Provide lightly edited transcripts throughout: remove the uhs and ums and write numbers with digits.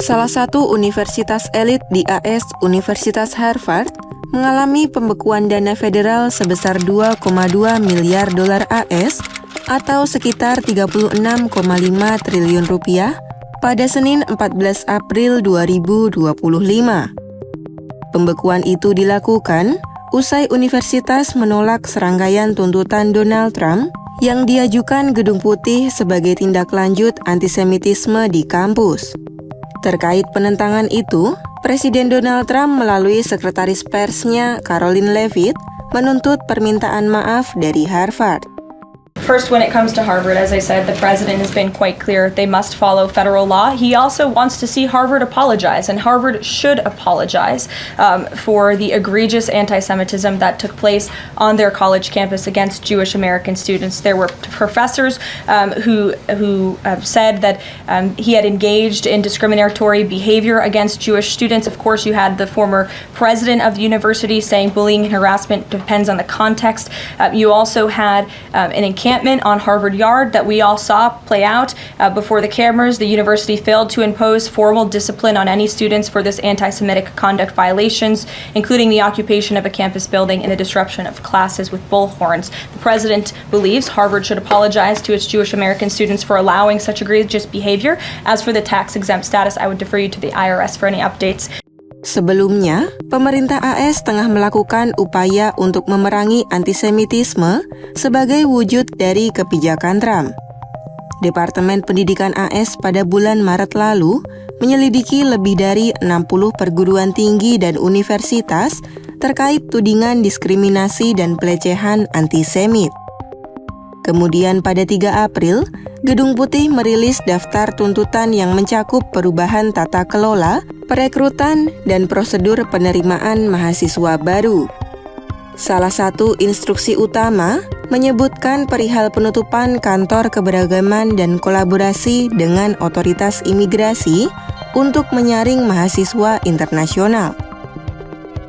Salah satu universitas elit di AS, Universitas Harvard, mengalami pembekuan dana federal sebesar 2,2 miliar dolar AS atau sekitar 36,5 triliun rupiah pada Senin 14 April 2025. Pembekuan itu dilakukan usai universitas menolak serangkaian tuntutan Donald Trump yang diajukan Gedung Putih sebagai tindak lanjut antisemitisme di kampus. Terkait penentangan itu, Presiden Donald Trump melalui sekretaris persnya Karoline Leavitt menuntut permintaan maaf dari Harvard. First, when it comes to Harvard, as I said, the president has been quite clear they must follow federal law. He also wants to see Harvard apologize, and Harvard should apologize for the egregious anti-Semitism that took place on their college campus against Jewish American students. There were professors who said that he had engaged in discriminatory behavior against Jewish students. Of course, you had the former president of the university saying bullying and harassment depends on the context. You also had an encampment on Harvard Yard that we all saw play out before the cameras. The university failed to impose formal discipline on any students for this anti-Semitic conduct violations, including the occupation of a campus building and the disruption of classes with bullhorns. The president believes Harvard should apologize to its Jewish American students for allowing such egregious behavior. As for the tax-exempt status, I would defer you to the IRS for any updates. Sebelumnya, pemerintah AS tengah melakukan upaya untuk memerangi antisemitisme sebagai wujud dari kebijakan Trump. Departemen Pendidikan AS pada bulan Maret lalu menyelidiki lebih dari 60 perguruan tinggi dan universitas terkait tudingan diskriminasi dan pelecehan antisemit. Kemudian pada 3 April, Gedung Putih merilis daftar tuntutan yang mencakup perubahan tata kelola, perekrutan, dan prosedur penerimaan mahasiswa baru. Salah satu instruksi utama menyebutkan perihal penutupan kantor keberagaman dan kolaborasi dengan otoritas imigrasi untuk menyaring mahasiswa internasional.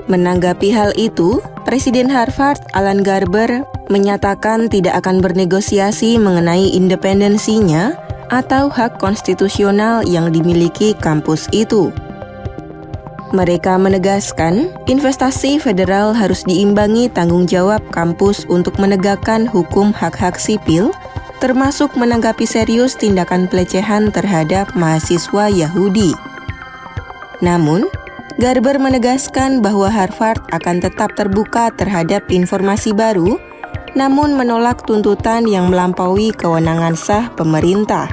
Menanggapi hal itu, Presiden Harvard Alan Garber menyatakan tidak akan bernegosiasi mengenai independensinya atau hak konstitusional yang dimiliki kampus itu. Mereka menegaskan, investasi federal harus diimbangi tanggung jawab kampus untuk menegakkan hukum hak-hak sipil, termasuk menanggapi serius tindakan pelecehan terhadap mahasiswa Yahudi. Namun, Garber menegaskan bahwa Harvard akan tetap terbuka terhadap informasi baru, namun menolak tuntutan yang melampaui kewenangan sah pemerintah.